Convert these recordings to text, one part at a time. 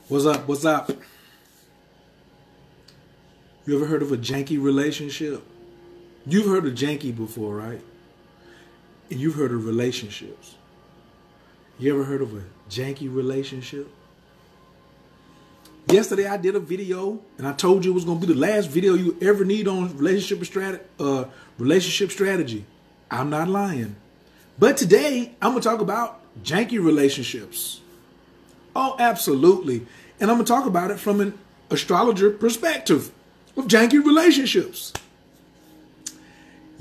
What's up? What's up? You ever heard of a janky relationship? You've heard of janky before, right? And you've heard of relationships. You ever heard of a janky relationship? Yesterday I did a video and I told you it was going to be the last video you ever need on relationship strategy. I'm not lying. But today I'm going to talk about janky relationships. Oh, absolutely. And I'm going to talk about it from an astrologer perspective of janky relationships.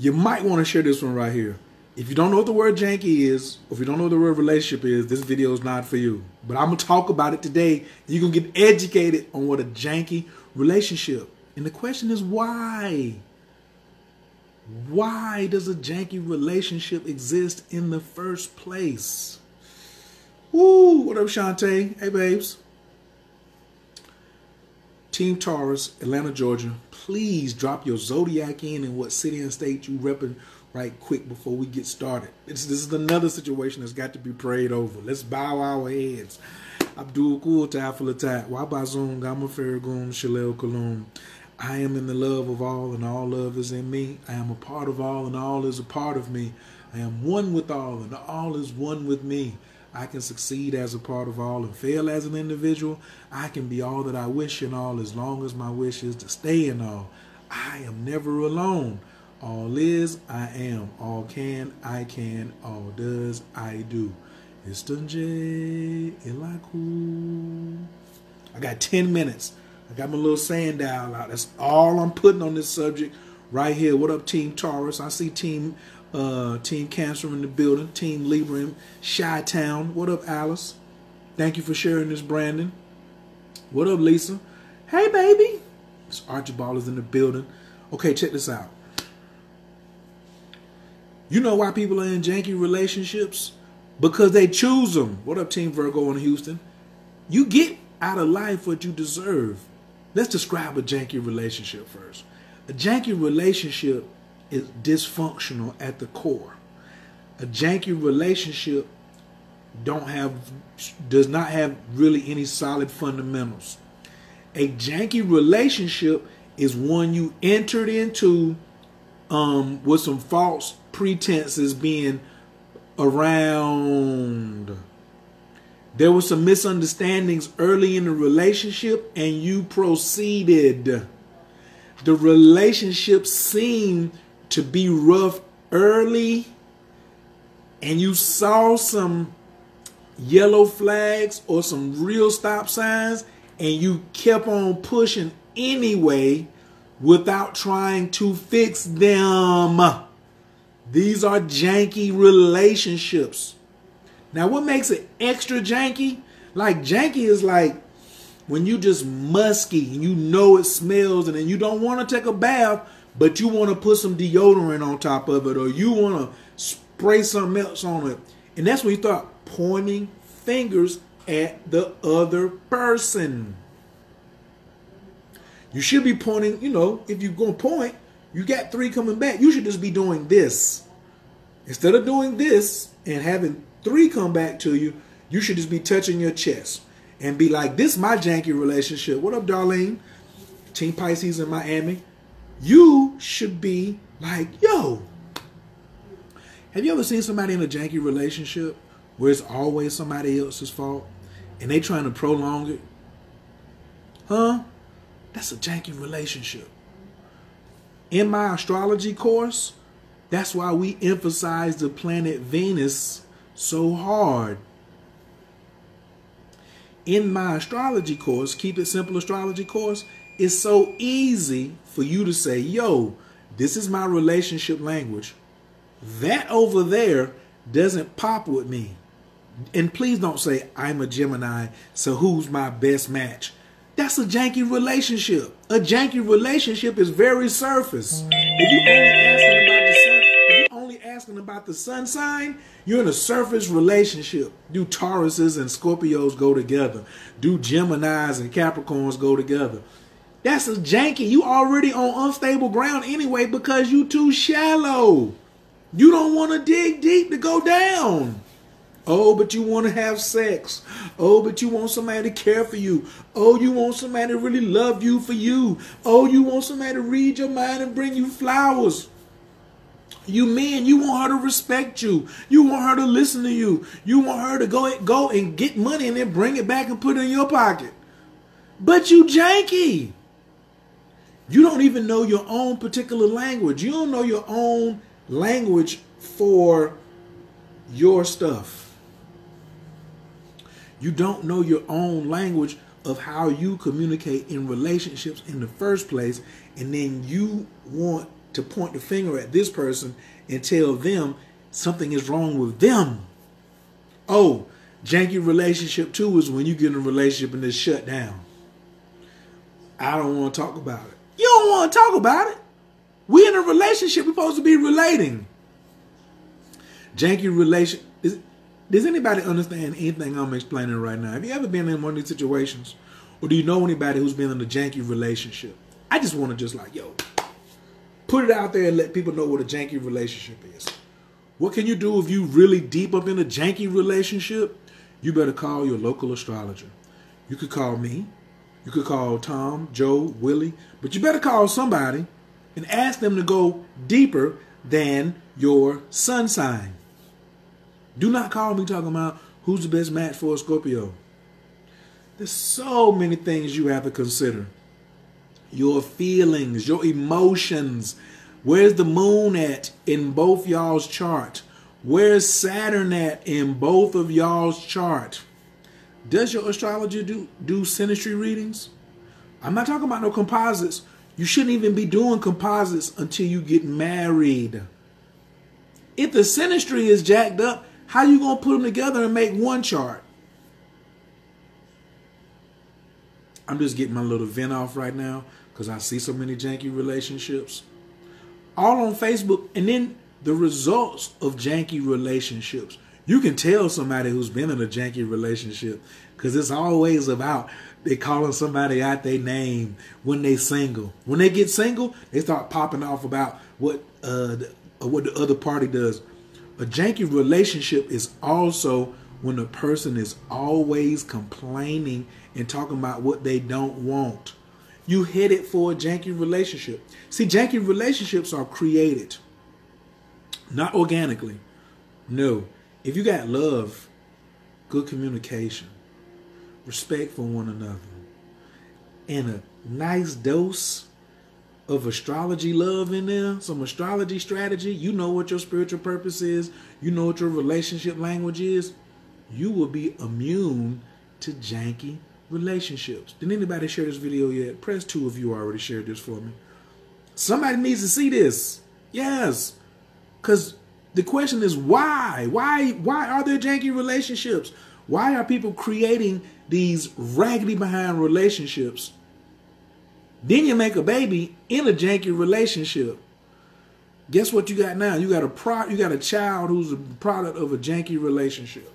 You might want to share this one right here. If you don't know what the word janky is, or if you don't know what the word relationship is, this video is not for you. But I'm going to talk about it today. You can get educated on what a janky relationship. And the question is why? Why does a janky relationship exist in the first place? Woo, what up, Shantae? Hey, babes. Team Taurus, Atlanta, Georgia, please drop your zodiac in and what city and state you repping right quick before we get started. This is another situation that's got to be prayed over. Let's bow our heads. Abdul Kul Tafalatat, Wabazun, Gama Farragoon, Shalel Kalum. I am in the love of all and all love is in me. I am a part of all and all is a part of me. I am one with all and all is one with me. I can succeed as a part of all and fail as an individual. I can be all that I wish in all as long as my wish is to stay in all. I am never alone. All is, I am. All can, I can. All does, I do. Istunje ilaku. I got 10 minutes. I got my little sand dial out. That's all I'm putting on this subject right here. What up, Team Taurus? I see Team Cancer in the building. Team Libra in Chi-Town. What up, Alice? Thank you for sharing this, Brandon. What up, Lisa? Hey, baby. This Archibald is in the building. Okay, check this out. You know why people are in janky relationships? Because they choose them. What up, Team Virgo in Houston? You get out of life what you deserve. Let's describe a janky relationship first. A janky relationship is dysfunctional at the core. A janky relationship does not have really any solid fundamentals. A janky relationship is one you entered into with some false pretenses being around. There were some misunderstandings early in the relationship and you proceeded. The relationship seemed to be rough early and you saw some yellow flags or some real stop signs and you kept on pushing anyway without trying to fix them. These are janky relationships. Now, what makes it extra janky? Like, janky is like when you just musky and you know it smells and then you don't want to take a bath, but you want to put some deodorant on top of it or you want to spray something else on it. And that's when you start pointing fingers at the other person. You should be pointing, you know, if you're going to point, you got 3 coming back. You should just be doing this. Instead of doing this and having 3 come back to you, you should just be touching your chest and be like, this is my janky relationship. What up, Darlene? Team Pisces in Miami. You should be like, yo. Have you ever seen somebody in a janky relationship where it's always somebody else's fault and they trying to prolong it? Huh? That's a janky relationship. In my astrology course, that's why we emphasize the planet Venus so hard. In my astrology course, Keep It Simple astrology course, it's so easy for you to say, yo, this is my relationship language. That over there doesn't pop with me. And please don't say I'm a Gemini, so who's my best match? That's a janky relationship. A janky relationship is very surface. If you're only asking about the sun sign, you're in a surface relationship. Do Tauruses and Scorpios go together? Do Geminis and Capricorns go together? That's a janky. You already on unstable ground anyway because you too shallow. You don't want to dig deep to go down. Oh, but you want to have sex. Oh, but you want somebody to care for you. Oh, you want somebody to really love you for you. Oh, you want somebody to read your mind and bring you flowers. You men, you want her to respect you. You want her to listen to you. You want her to go and get money and then bring it back and put it in your pocket. But you janky. You don't even know your own particular language. You don't know your own language for your stuff. You don't know your own language of how you communicate in relationships in the first place, and then you want to point the finger at this person and tell them something is wrong with them. Oh, janky relationship 2 is when you get in a relationship and it's shut down. I don't want to talk about it. You don't want to talk about it. We in a relationship. We're supposed to be relating. Janky relation. Does anybody understand anything I'm explaining right now? Have you ever been in one of these situations? Or do you know anybody who's been in a janky relationship? I just want to just like, yo, put it out there and let people know what a janky relationship is. What can you do if you really deep up in a janky relationship? You better call your local astrologer. You could call me. You could call Tom, Joe, Willie. But you better call somebody and ask them to go deeper than your sun sign. Do not call me talking about who's the best match for a Scorpio. There's so many things you have to consider. Your feelings, your emotions. Where's the moon at in both y'all's chart? Where's Saturn at in both of y'all's chart? Does your astrologer do synastry readings? I'm not talking about no composites. You shouldn't even be doing composites until you get married. If the synastry is jacked up, how you going to put them together and make one chart? I'm just getting my little vent off right now because I see so many janky relationships. All on Facebook. And then the results of janky relationships. You can tell somebody who's been in a janky relationship because it's always about they calling somebody out their name when they single. When they get single, they start popping off about what the other party does. A janky relationship is also when a person is always complaining and talking about what they don't want. You headed for a janky relationship. See, janky relationships are created, not organically. No. If you got love, good communication, respect for one another, and a nice dose of astrology love in there, some astrology strategy, you know what your spiritual purpose is, you know what your relationship language is, you will be immune to janky relationships. Did anybody share this video yet? Press 2 if you already shared this for me. Somebody needs to see this. Yes. Because the question is why? Why are there janky relationships? Why are people creating these raggedy behind relationships? Then you make a baby in a janky relationship. Guess what you got now? You got a child who's a product of a janky relationship.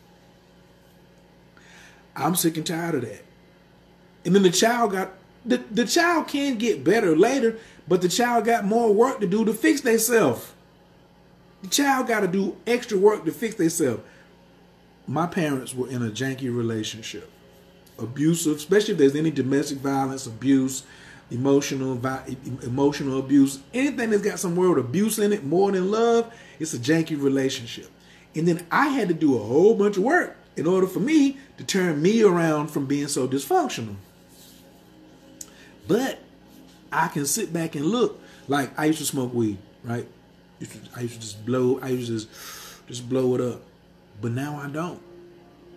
I'm sick and tired of that. And then the child can get better later, but the child got more work to do to fix themselves. The child got to do extra work to fix themselves. My parents were in a janky relationship. Abusive, especially if there's any domestic violence, abuse, emotional abuse, anything that's got some word abuse in it more than love, it's a janky relationship. And then I had to do a whole bunch of work in order for me to turn me around from being so dysfunctional. But I can sit back and look. Like I used to smoke weed, right? I used to just blow it up. But now I don't.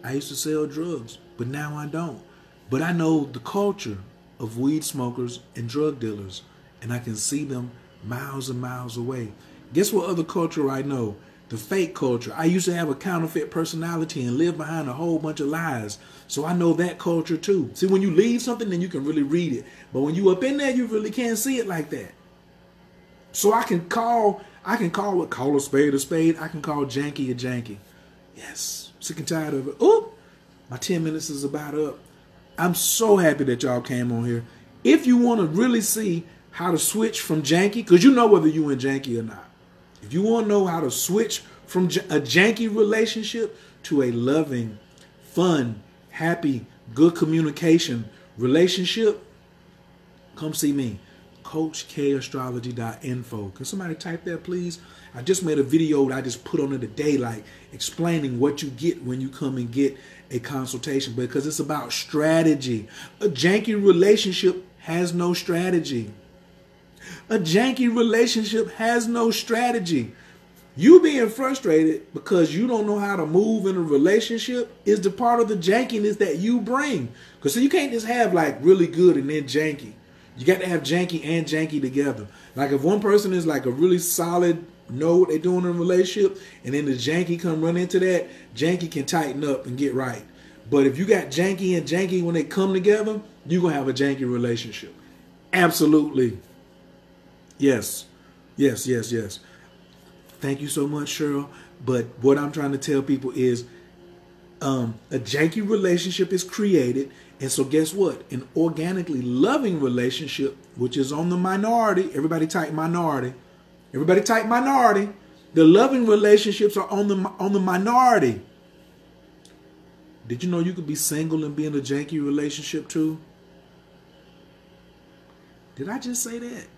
I used to sell drugs, but now I don't. But I know the culture of weed smokers and drug dealers, and I can see them miles and miles away. Guess what other culture I know? The fake culture. I used to have a counterfeit personality and live behind a whole bunch of lies. So I know that culture too. See, when you leave something, then you can really read it. But when you up in there, you really can't see it like that. So I can call a spade a spade. I can call janky a janky. Yes. Sick and tired of it. Oh, my 10 minutes is about up. I'm so happy that y'all came on here. If you want to really see how to switch from janky, because you know whether you in janky or not. If you want to know how to switch from a janky relationship to a loving, fun, happy, good communication relationship, come see me. CoachKAstrology.info. Can somebody type that, please? I just made a video that I just put on it today, like explaining what you get when you come and get a consultation, because it's about strategy. A janky relationship has no strategy. A janky relationship has no strategy. You being frustrated because you don't know how to move in a relationship is the part of the jankiness that you bring. Because you can't just have like really good and then janky. You got to have janky and janky together. Like if one person is like a really solid, know what they're doing in a relationship, and then the janky come run into that, janky can tighten up and get right. But if you got janky and janky when they come together, you're going to have a janky relationship. Absolutely. Yes. Yes, yes, yes. Thank you so much, Cheryl. But what I'm trying to tell people is a janky relationship is created. And so guess what? An organically loving relationship, which is on the minority. Everybody type minority. Everybody type minority. The loving relationships are on the minority. Did you know you could be single and be in a janky relationship too? Did I just say that?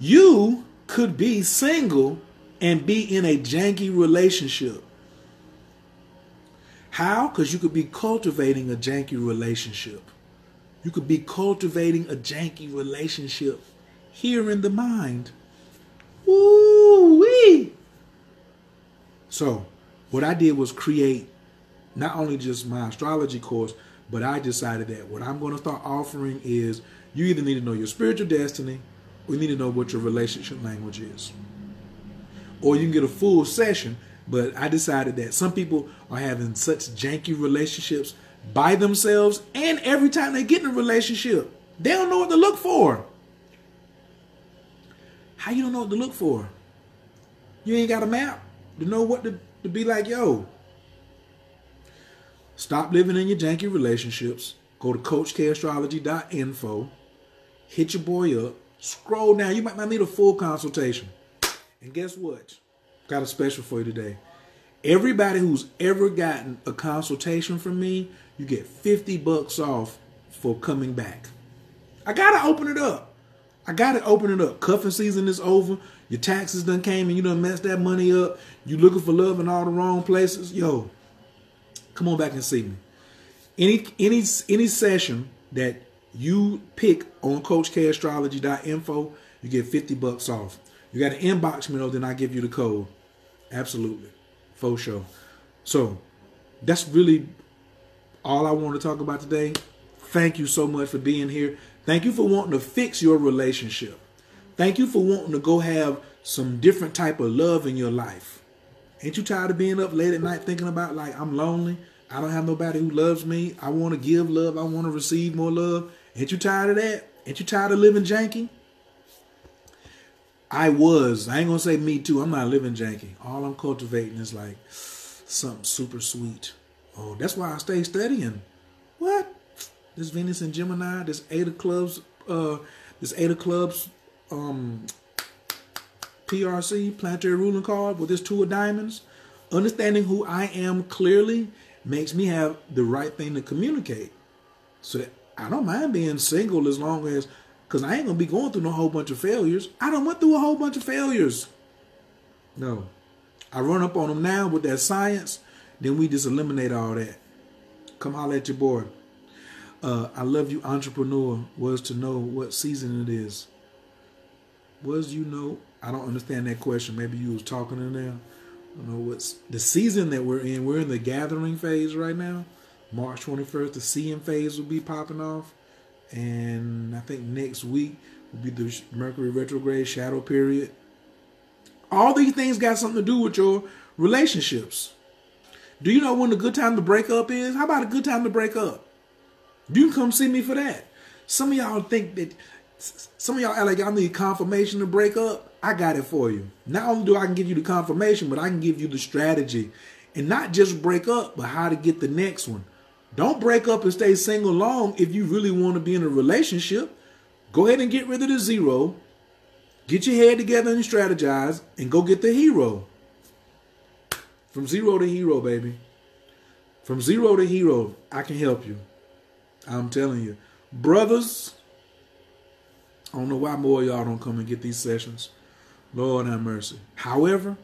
You could be single and be in a janky relationship. How? Because you could be cultivating a janky relationship. You could be cultivating a janky relationship here in the mind. Woo-wee! So, what I did was create not only just my astrology course, but I decided that what I'm going to start offering is you either need to know your spiritual destiny or you need to know what your relationship language is. Or you can get a full session. But I decided that some people are having such janky relationships by themselves, and every time they get in a relationship, they don't know what to look for. How you don't know what to look for? You ain't got a map to know what to be like, yo. Stop living in your janky relationships. Go to CoachKAstrology.info. Hit your boy up. Scroll down. You might not need a full consultation. And guess what? Got a special for you today. Everybody who's ever gotten a consultation from me, you get $50 off for coming back. I gotta open it up. Cuffing season is over. Your taxes done came and you done messed that money up. You looking for love in all the wrong places. Yo, come on back and see me. Any session that you pick on CoachKAstrology.info, you get $50 off. You got to inbox me though, then I give you the code. Absolutely. For sure. So that's really all I want to talk about today. Thank you so much for being here. Thank you for wanting to fix your relationship. Thank you for wanting to go have some different type of love in your life. Ain't you tired of being up late at night thinking about like, I'm lonely. I don't have nobody who loves me. I want to give love. I want to receive more love. Ain't you tired of that? Ain't you tired of living janky? I ain't going to say me too. I'm not living janky. All I'm cultivating is like something super sweet. Oh, that's why I stay studying. What? This Venus and Gemini, this Eight of Clubs, PRC, planetary ruling card with this Two of Diamonds. Understanding who I am clearly makes me have the right thing to communicate. So that I don't mind being single as long as, because I ain't going to be going through no whole bunch of failures. I done went through a whole bunch of failures. No. I run up on them now with that science. Then we just eliminate all that. Come holler at your boy. I love you, entrepreneur. Was to know what season it is. Was you know? I don't understand that question. Maybe you was talking in there. I don't know what's the season that we're in. We're in the gathering phase right now. March 21st, the seeing phase will be popping off. And I think next week will be the Mercury retrograde shadow period. All these things got something to do with your relationships. Do you know when a good time to break up is? How about a good time to break up? You can come see me for that. Some of y'all think that, some of y'all act like y'all need confirmation to break up. I got it for you. Not only do I can give you the confirmation, but I can give you the strategy. And not just break up, but how to get the next one. Don't break up and stay single long if you really want to be in a relationship. Go ahead and get rid of the zero. Get your head together and strategize and go get the hero. For From zero to hero, baby. From zero to hero, I can help you. I'm telling you. Brothers, I don't know why more of y'all don't come and get these sessions. Lord have mercy. However,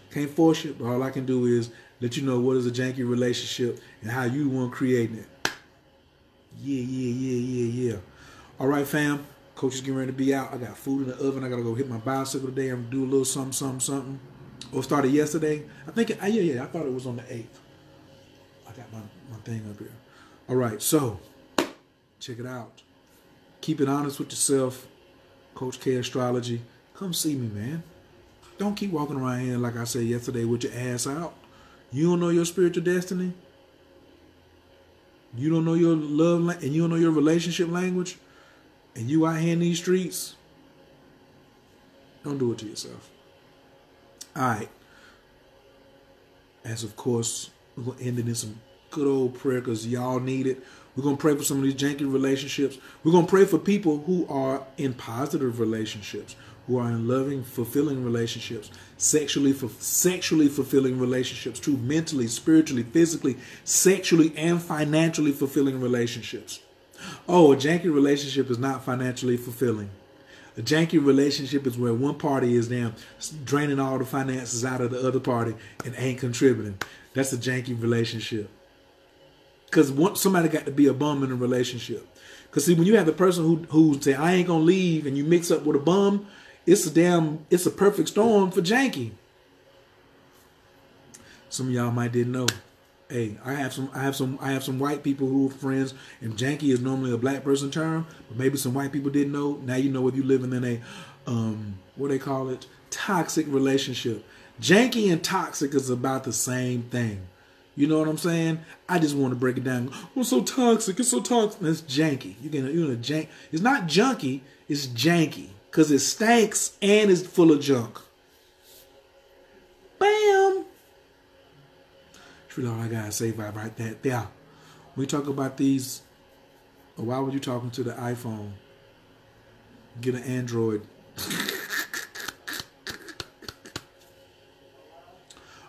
can't force you, but all I can do is let you know what is a janky relationship and how you want creating it. Yeah. All right, fam. Coach is getting ready to be out. I got food in the oven. I got to go hit my bicycle today. I'm going to do a little something. Or started yesterday. I think, I thought it was on the 8th. I got my thing up here. All right, so check it out. Keep it honest with yourself. Coach K Astrology. Come see me, man. Don't keep walking around here, like I said yesterday, with your ass out. You don't know your spiritual destiny. You don't know your love, and you don't know your relationship language. And you out here in these streets. Don't do it to yourself. All right. As of course, we're going to end it in some good old prayer because y'all need it. We're going to pray for some of these janky relationships. We're going to pray for people who are in positive relationships, who are in loving, fulfilling relationships, sexually fulfilling relationships, too, mentally, spiritually, physically, sexually, and financially fulfilling relationships. Oh, a janky relationship is not financially fulfilling. A janky relationship is where one party is draining all the finances out of the other party and ain't contributing. That's a janky relationship. Because somebody got to be a bum in a relationship. Because see, when you have the person who say, I ain't going to leave, and you mix up with a bum, it's a perfect storm for janky. Some of y'all might didn't know. Hey, I have some white people who are friends, and janky is normally a black person term, but maybe some white people didn't know. Now you know if you're living in a what they call it, toxic relationship. Janky and toxic is about the same thing. You know what I'm saying? I just want to break it down. Oh, it's so toxic. It's so toxic. It's janky. It's not junky. It's janky because it stinks and it's full of junk. Bam. That's really all I gotta say about right there. Yeah. We talk about these. Why were you talking to the iPhone? Get an Android.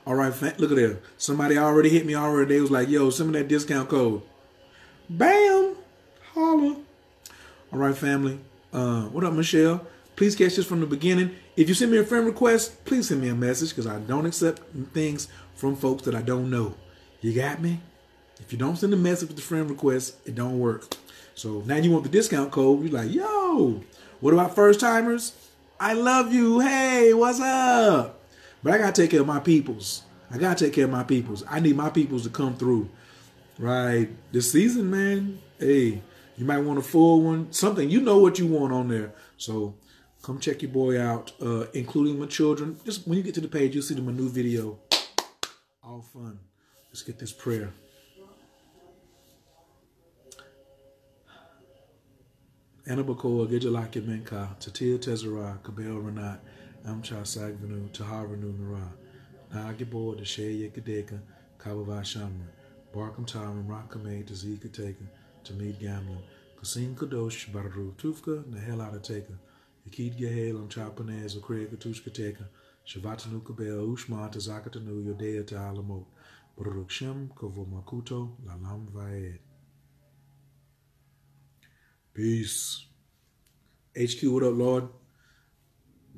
All right, look at that. Somebody already hit me already. They was like, yo, send me that discount code. Bam. Holla. All right, family. What up, Michelle? Please catch this from the beginning. If you send me a friend request, please send me a message because I don't accept things from folks that I don't know. You got me? If you don't send a message with the friend request, it don't work. So now you want the discount code. You're like, yo, what about first timers? I love you. Hey, what's up? But I got to take care of my peoples. I need my peoples to come through. Right. This season, man, hey, you might want a full one. Something, you know what you want on there. So come check your boy out, including my children. Just when you get to the page, you'll see my new video. All fun. Let's get this prayer. Anabakoa, Gejalaki Menka, Tatia Tezera, Kabel Renat, Amcha Sagvenu, Taharanu Nara, Nagibor, the Shea Yakadeka, Kabava Shamra, Barkham Taran, Rakame, Tazika Taken, Tamid Gamlin, Kasim Kadosh, Baru, Tufka, Nahela Taker, Yakid Gahel, and Chapanez, or Craig Tushka Taker, Shavatanu Kabel, Ushma, Tazakatanu, Yodea Ta'alamot, Barukshem, Kovomakuto, Lalam Vaed. Peace. HQ, what up, Lord?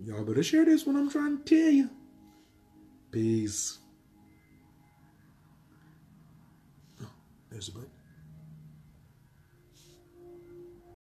Y'all better share this when I'm trying to tell you. Peace. Oh, there's a button.